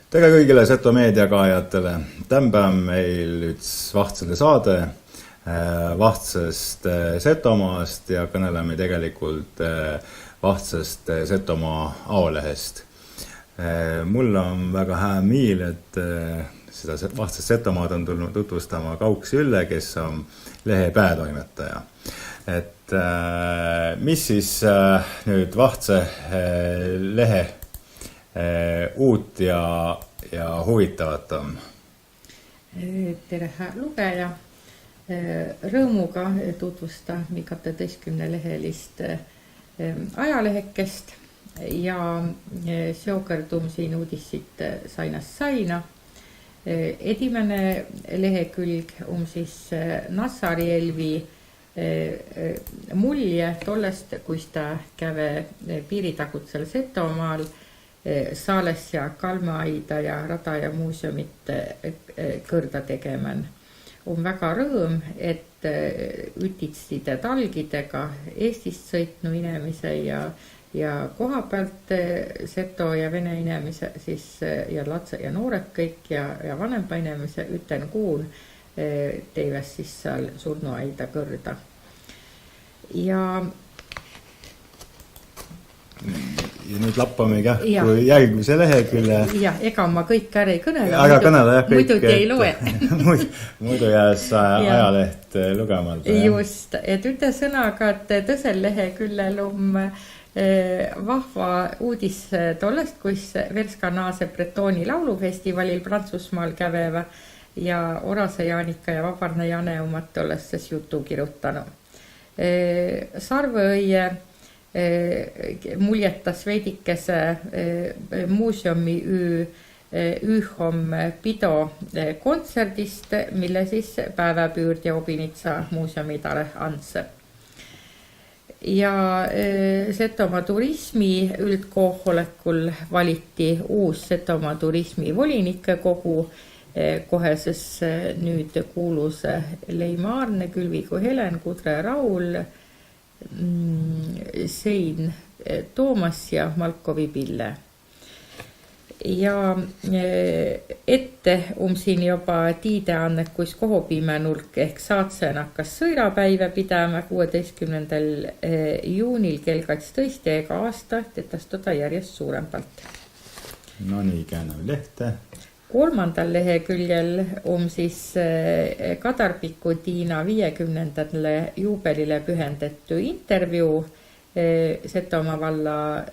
Tere kõigile Seto meediakaajatele. Tämän meil üks vahtsele saade Vahtsest Setomaast ja kõneleme tegelikult Vahtsest Setomaa aolehest. Mul on väga hää miil, et seda Vahtsest Setomaad on tulnud tutvustama Kauks Ülle, kes on lehe päätoimetaja. Et mis siis nüüd Vahtse lehe uut ja huvitavat on? Tere lugeja. Rõõmuga tutvusta 12 lehelist ajalehekest ja seokerdum siin uudissit sainast saina. Edimene lehekülg on siis Nassarielvi mulje tollest, kus ta käve piiritagutsel Setomaal Saales ja Kalmeaida ja Rada ja muuseumit kõrda tegemän. On väga rõõm, et ütitside talgidega Eestist sõitnu inimese ja koha pealt Seto ja vene inimese siis, ja lapsed ja noored kõik ja vanempa inimese üten kuun teiväs siis seal surnuaida kõrda. Ja nüüd lappame kui järgmise lehekülje. Ja, ega ma kõik ära ei kõnele. Aga kõnele jah kõik. Muidu te ei loe. Muidu jääs ajaleht lugemata. Just, et üte sõnaga, et tõsel leheküljel on vahva uudis tollest, kus Verska naase Bretoni laulufestivalil Prantsusmaal käveva ja Orase Jaanika ja Vabarna Jane omad tollestes jutu kirjutanu. Sarveõie muljetas veidikese muuseumi Ühom pido kontserdist, mille siis päeväpüürd ja Obinitsa muuseumidale andse. Ja Setomaa turismi üldkoosolekul valiti uus Setomaa turismi volinike kogu, koheses nüüd kuulus Leimaarne, Külviku Helen, Kudre Raul, Sein Toomas ja Malkovi Pille. Ja ette siin juba tiideannet, kus Kohopimänurk ehk Saatsen hakkas sõirapäive pidama 16. juunil kell 12 ega aasta, tetas toda järjest suurempalt. No nii, kääname lehte. 3. leheküljel on siis Kadarpiku Tiina 50. juubelile pühendetu intervjuu Setomaa valla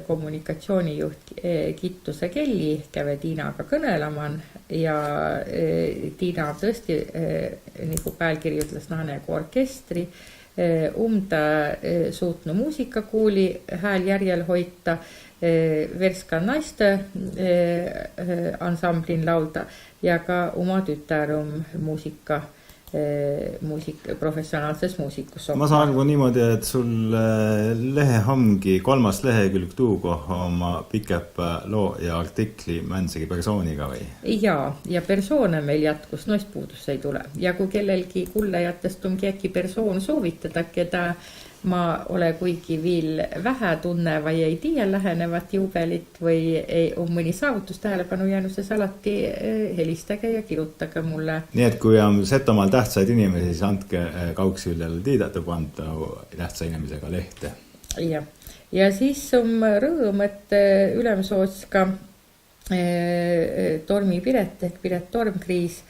kommunikatsioonijuht Kittuse Kelli käve Tiinaga kõnelaman ja Tiina tõesti, nagu päälkiri ütles, nagu orkestri, ta suutnu muusikakuuli hääl järjel hoita, Verska naiste ansamblin laulda ja ka oma tütarum professionaalses muusikus. Ma saan niimoodi, et sul lehehamgi 3. lehekülg tuugo oma pikep loo ja artikli mänsegi persooniga või? Ja persoone meil jätkus, noist puudus ei tule. Ja kui kellelgi kullajatest on kieki persoon soovitada, keda ma ole kuigi viil vähe tunne või ei tea lähenevat juubelit või on mõni saavutus tähelepanu jäänuses, alati helistage ja kirjutage mulle. Nii et kui on Setomaal tähtsaid inimesi, siis andke Kauks Üllele tiidata panda tähtsa inimesega lehte. Ja siis on rõõm, et Ülemsootska Tormi Piret ehk Piret Tormkriis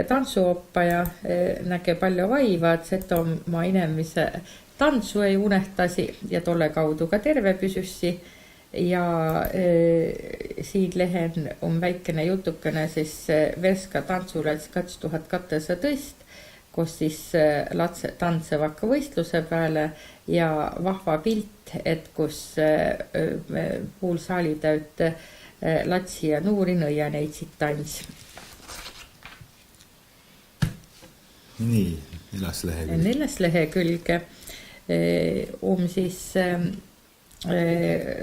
tantsuoppaja näge palju vaiva, et Setomaa inimese tantsu ei unehtasi ja tolle kaudu ka terve püsüssi ja siin lehen on väikene jutukene siis Verska tantsulats 2012, kus siis latse tantsevaka võistluse peale ja vahva pilt, et kus puul saali täüt latsi ja nuuri nõia neitsid tants. Nii, 4. lehekülg. 4. lehekülg on siis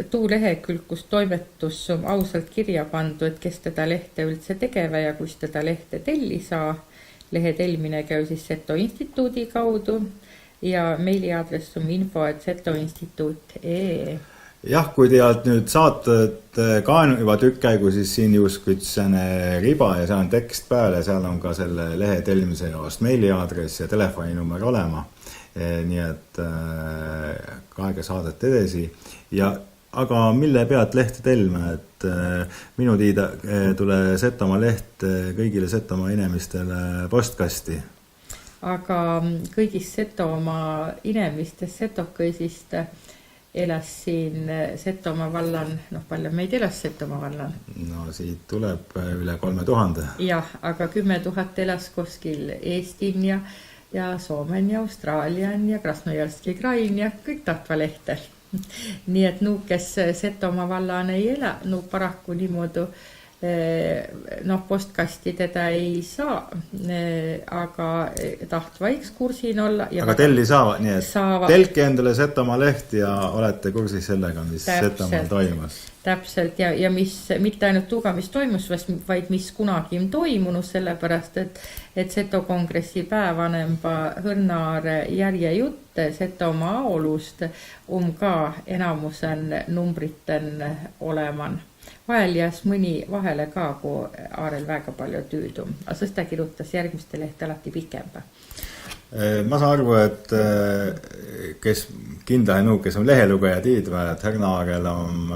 tuu lehekülg, kus toimetus on ausalt kirja pandu, et kes teda lehte üldse tegeva ja kus teda lehte telli saa. Lehe telmine käy siis Seto instituudi kaudu ja meiliaadress on info@setoinstituut.ee. Jah, kui tealt nüüd saated kaenu juba tükk aegu, siis siin justkui üks riba ja seal on tekst peal ja seal on ka selle lehe tellimise jaost meiliaadress ja telefoninumber olema. Nii et kaega saadet edasi. Aga mille pealt lehte telma, et minu tiida tule Setomaa leht kõigile Setomaa inimestele postkasti. Aga kõigist Setomaa inimestest setokõisist elas siin Setomaa vallan, palju meid elas Setomaa vallan? No siit tuleb üle 3000. Jah, aga 10 000 elas kuskil Eestin ja Soomen ja Austraalian ja Krasnojarski krain ja kõik Tatva lehtel. Nii et kes Setomaa vallan ei ela, paraku niimoodi postkasti teda ei saa, aga tahtva ekskursiin olla. Aga telli saavad, nii et telke endale Setomaa leht ja olete kursis sellega, mis Setomaal toimus. Täpselt ja mis, mitte ainult tuuga, mis toimus, vaid mis kunagi on toimunud, sellepärast, et Seto kongressi päevanemba Hõrnaare järjejutt Setomaa aolust ka enamusen numbriten oleman. Vahel jääs mõni vahele ka, kui Aarel väga palju tüüdu. Aga sest ta kirjutas järgmiste lehte alati pikemba. Ma saan arvu, et kes kindlasti kes on lehelugeja tiidva, et Hõrnaarel on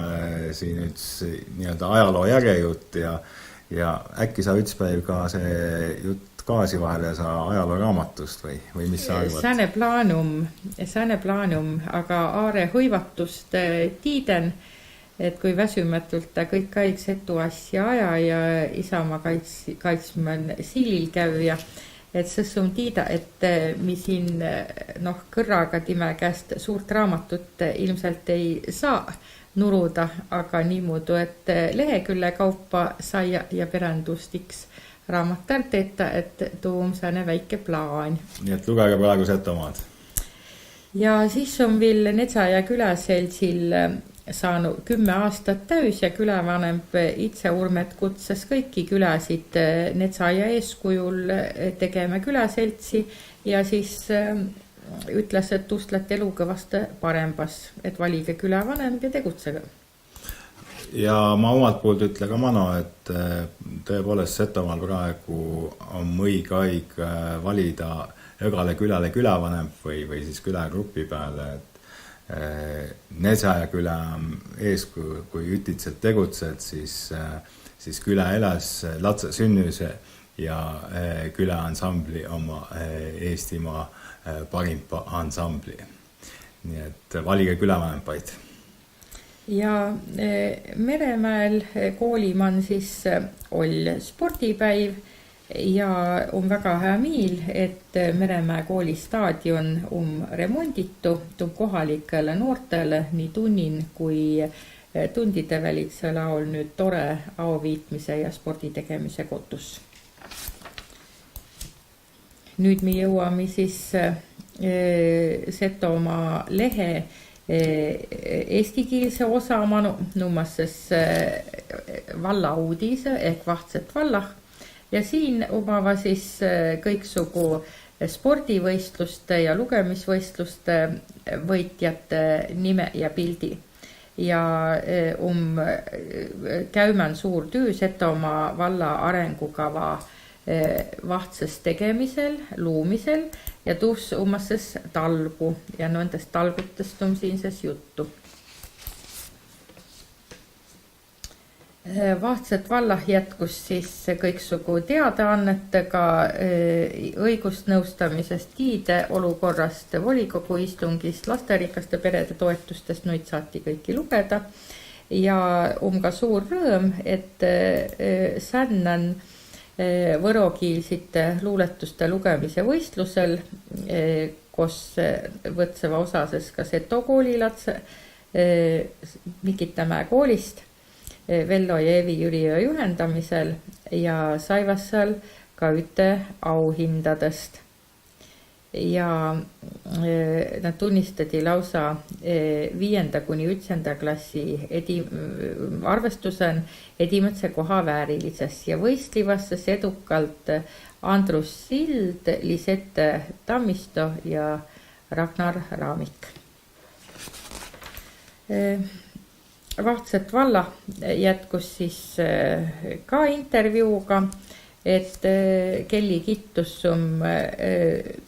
siin üks nii-öelda ajaloo järjejutt ja äkki sa üks päev ka see jutt kaasi vahele sa ajaloo raamatust või mis sa arvad? Sääne plaanum, aga Aare hõivatust tiiden, et kui väsümetult ta kõik aeg Setu asja aja ja Isamaa kaitsmän siilil kävja, et sõssum tiida, et mi siin kõrraga time käest suurt raamatut ilmselt ei saa nuruda, aga niimoodi, et lehekülle kaupa saia ja perandustiks raamatar teeta, et tuu on sääne väike plaan. Nii et lugege praegu Setomaad. Ja siis on veel Netsa ja külaseltsil saanud 10 aastat täys ja külavanemb itse Urmet kutses kõiki külasid Netsa ja eeskujul tegema külaseltsi ja siis ütles, et tustlet eluga vast parembas, et valige külavanemb ja tegutsege. Ja ma omalt poolt ütle ka Mano, et tõepoolest Setomaal praegu on õige aeg valida ögale külale külavanemb või siis külagrupi peale, et Netsa ja küla ees, kui ütitselt tegutsed, siis küla elas latsa sünnüse ja küla ansambli oma Eestimaa parimpa ansambli. Nii et valige külavanempaid. Ja Meremäel kooliman siis oli spordipäiv ja on väga hea miil, et Meremäe kooli staadion remonditu, kohalikele noortele nii tunnin kui tundide välitsel on nüüd tore aoviitmise ja sporditegemise kotus. Nüüd me jõuame siis Setomaa lehe eestikiilse osa nummasses valla uudise ehk Vahtset vallah. Ja siin omava siis kõiksugu spordivõistluste ja lugemisvõistluste võitjate nime ja pildi. Ja käymän suur töö Setomaa valla arengukava vahtses tegemisel, luumisel ja tuus omasses talgu ja nendest talgutest on siinses juttu. Vahtset vallah jätkus siis kõiksugu teadaannetega õigusnõustamisest, tiide olukorrast, volikogu istungist, lasterikaste perede toetustest, nüüd saati kõiki lugeda. Ja ka suur rõõm, et sännan võrokiilsite luuletuste lugemise võistlusel, kus võtseva osases ka Seto koolilatse Mikitamäe koolist Vello ja Evi Jüriöö juhendamisel ja saivas seal ka üte auhindadest. Ja nad tunnistati lausa 5. kuni 9. klassi arvestusen edimetse koha väärilises ja võistlivasse edukalt Andrus Sild, Lisette Tammisto ja Ragnar Raamik. Vahtset valla jätkus siis ka intervjuuga, et Kelly Kittus on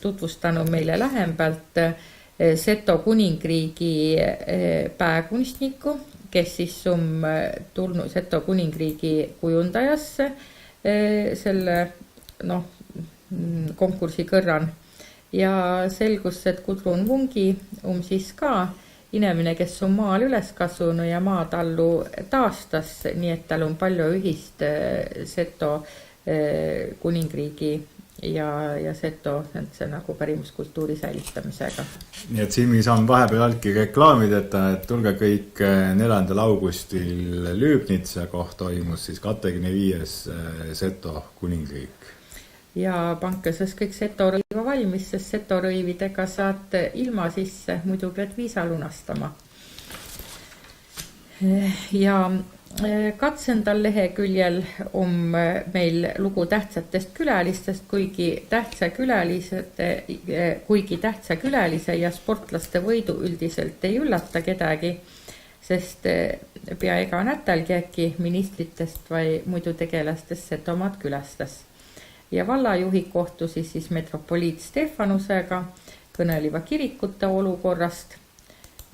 tutvustanud meile lähembalt Seto kuningriigi pääkunstnikku, kes siis on tulnud Seto kuningriigi kujundajasse selle konkursi kõrran. Ja selgus, et Gudrun Vungi on siis ka inimene, kes on maal üles kasvanud ja maatallu taastas, nii et tal on palju ühist Seto kuningriigi ja Seto nagu pärimuskultuuri säilitamisega. Nii et siin me saame vahepeal algi reklaamideta, et tulge kõik 4. augustil Lüübnitsa koht toimus siis 25. Seto kuningriik. Ja panke siis kõik Seto rõiva valmis, sest Seto rõividega saad ilma sisse muidugi, et viisa lunastama. Ja katsendal leheküljel on meil lugu tähtsatest külalistest, kuigi tähtsa külalise ja sportlaste võidu üldiselt ei üllata kedagi, sest pea iga nädalgi äkki ministritest või muidu tegelastest Setomaad külastas. Ja vallajuhid kohtusid siis metropoliit Stefanusega, kõneliva kirikute olukorrast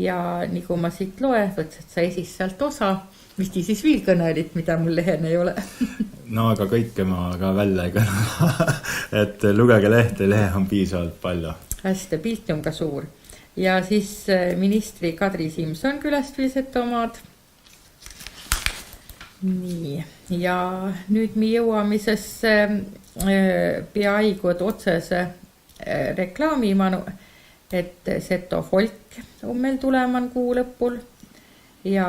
ja nagu ma siit loe, võtsid sa esis sealt osa, mis ti siis viil kõnelit, mida mul lehen ei ole. No aga kõike ma ka välja ei kõne, et lugege lehte, lehe on piisavalt palju. Hästi, pilt on ka suur. Ja siis ministri Kadri Simson külastvis Setomaad. Nii, ja nüüd me jõuamisesse peaaegu otsese reklaamimanu, et Seto folk on meil tuleman kuu lõpul ja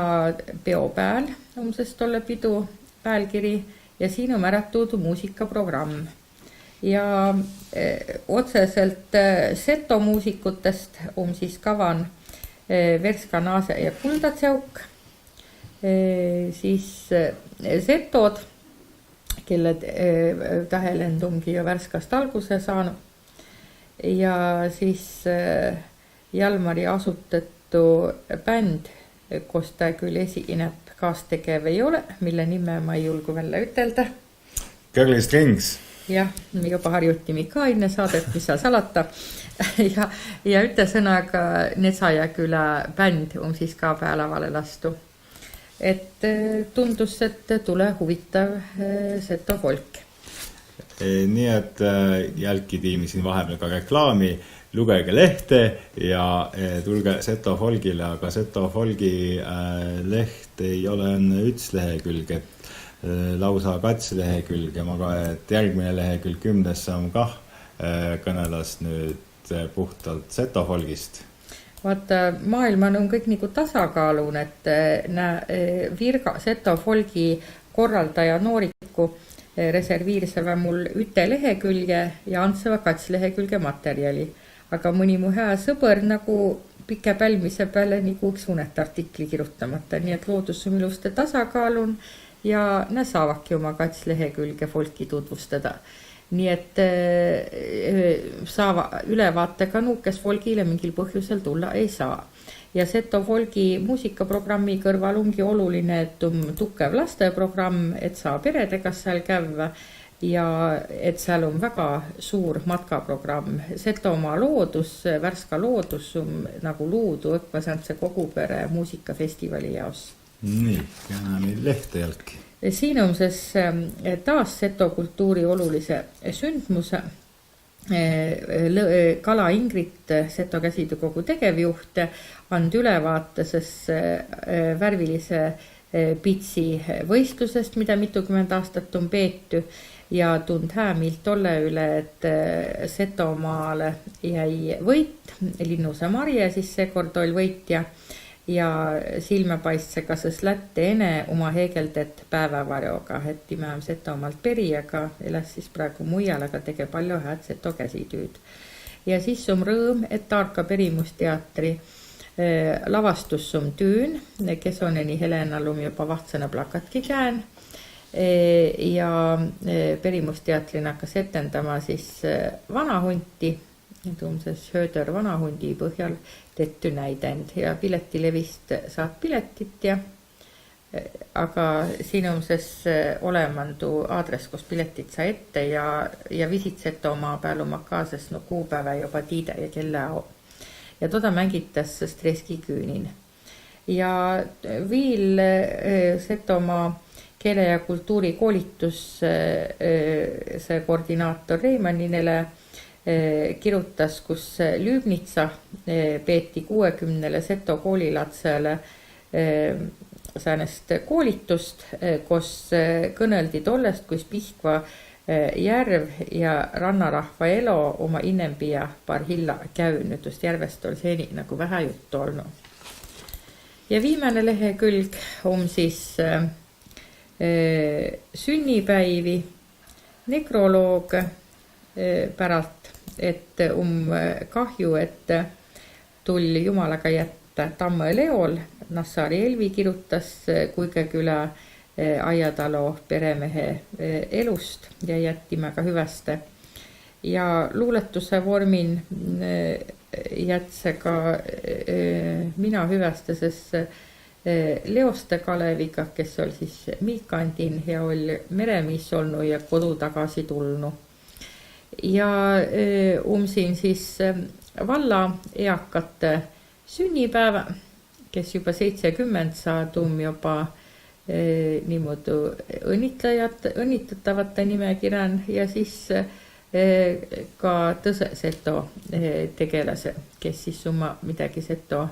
peopääl on siis tolle pidu päälkiri ja siin on määratud muusikaprogramm. Ja otseselt Seto muusikutest on siis kavan Verska Naase ja Kuldatseuk, siis Setod, kelle tähelend ongi jo Värskast alguse saanud, ja siis Jalmari asutatu bänd, kus ta küll esineb kaastegev ei ole, mille nime ma ei julgu välja ütelda. Girly Strings. Jah, juba harjutimi ka enne saadet, mis sa salata. ja ütlesõnaga Netsajäküla bänd on siis ka päälavale lastu. Et tundus, et tule huvitav Seto folk. Nii et jälki tiimi siin vahepeal ka reklaami, lugege lehte ja tulge Seto folgile, aga Seto folgi leht ei ole üks lehekülg, et lausa katslehekülg ja ma ka, et järgmine lehekülg 10. samm kah kõnelas nüüd puhtalt Seto folgist. Vaata, maailman on kõik nagu tasakaalun, et Virga Seto folgi korraldaja Nooriku reserviirseva mul üte lehekülge ja andseva katslehekülge materjali. Aga mõni mu hea sõber nagu pike pälmise peale nagu üks unet artikli kirjutamata, nii et loodus on ilusti tasakaalun ja ne saavadki oma katslehekülge folki tutvustada. Nii et saava ülevaatega nuukes folgile mingil põhjusel tulla ei saa. Ja Seto folgi muusikaprogrammi kõrval ongi oluline, et on tukev lasteprogramm, et saa peredega seal käiva ja et seal on väga suur matkaprogramm. Setomaa loodus, Värska loodus on nagu luudu õppasandse kogupere muusikafestivali jaos. Nii, ja neid lehte jälki. Siin on siis taas Seto kultuuri olulise sündmuse Kala Ingrit, Seto käsitöökogu tegevjuht, and ülevaate siis värvilise pitsi võistlusest, mida mitukümmend aastat on peetu ja tund häämilt tolle üle, et Setomaale jäi võit, Linnuse Marje siis seekord oli võitja ja silmepaistsega siis lätte ene oma heegeldet päevavarjoga, et imään Setomaalt periaga, elas siis praegu mujal, aga tege palju hääd Seto käsitüüd. Ja siis on rõõm, et Taarka Perimusteatri lavastus on Tüün, kes on eni Helenal on juba vahtsana plakatki kään ja Perimusteatlin hakkas etendama siis vanahunti, tuumses Hööder vanahundi põhjal tehty näidend ja piletilevist saad piletit ja aga siin on siis olemandu aadress, kus piletit saa ette ja visit Setomaa päälu makaases no kuupäevä jopa tiide ja kellao. Ja mängitas Streski küünin. Ja viil Setomaa keele- ja kultuurikoolitus see koordinaator Reimanninele kirjutas, kus Lüübnitsa peeti 60 Seto koolilatsele säänest koolitust, kus kõneldi tollest, kus Pihkva järv ja rannarahva elo oma inempi ja paar hilla käynyt, just järvest oli seni nagu vähe juttu olnud. Ja viimane lehekülg on siis sünnipäivi, nekroloog päralt, et kahju, et tuli jumalaga jätta Tamme Leol. Nassari Elvi kirjutas Kuikeküla Aiatalo peremehe elust ja jättima ka hüveste. Ja luuletuse vormin jätse ka mina hüvestases Leoste Kaleviga, kes oli siis Miikandin ja oli meremiis olnud ja kodu tagasi tulnu. Ja siin siis valla eakate sünnipäeva, kes juba 70 saadum juba niimoodi õnnitatavate nimekirjan ja siis ka tõse Seto tegelase, kes siis oma midagi Seto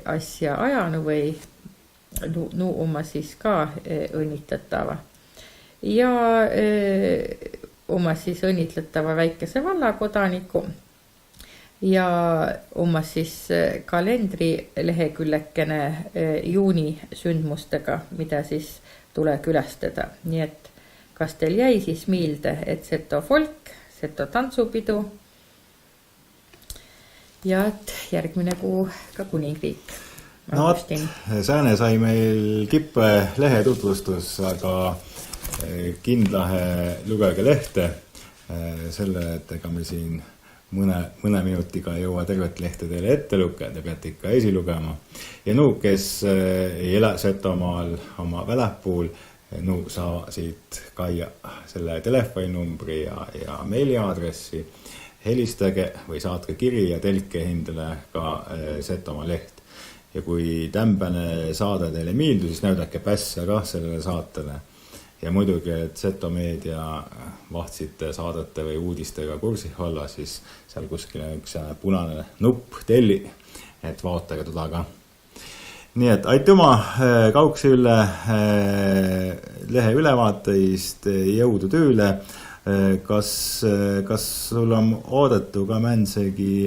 asja ajanu või oma siis ka õnnitatava. Ja oma siis õnnitletava väikese vallakodaniku ja oma siis kalendri leheküllekene juuni sündmustega, mida siis tule külastada. Nii et kas teil jäi siis miilde, et Seto folk, Seto tantsupidu ja et järgmine kuu ka kuningriik. No sääne sai meil kippe lehe tutvustus, aga kindlahe lugege lehte selle, et ega me siin mõne minutiga ei jõua tervet lehte teile ette lugeda, peate ikka esilugema. Ja kes ei elä Setomaal oma väläpuul, saa siit kaia selle telefoninumbri ja meiliaadressi, helistage või saatke kiri ja telke hindele ka Setomaa leht. Ja kui tämpäne saade teile miildu, siis näydake pässa kah sellele saatele. Ja muidugi, et Seto meedia vahtsite saadete või uudistega kursih olla, siis seal kuskil üks punane nupp telli, et vaatage teda ka. Nii et aitüma Kauksi üle lehe ülevaateist, jõudu tüüle. Kas sul on oodatu ka mänsegi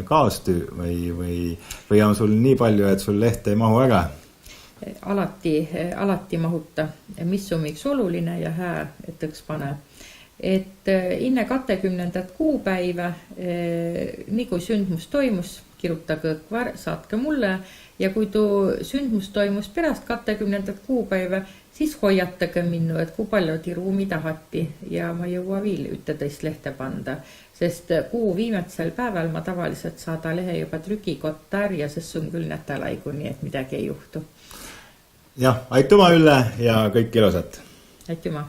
kaastöö või on sul nii palju, et sul leht ei mahu ära? Alati mahuta, mis on miks oluline ja hää, et tõks pane. Et inne 20. kuupäiva, nii kui sündmus toimus, kirjutage õkvar, saatke mulle ja kui tuu sündmus toimus pärast 20. kuupäiva, siis hoiatage minnu, et kui palju tiruumi tahati ja ma jõua viil 11 lehte panda, sest kuu viimatsel päeval ma tavaliselt saada lehe juba trükikotta ja sest on küll nädalaigu, nii et midagi ei juhtu. Jah, aitüma Ülle ja kõik ilusat. Aitüma.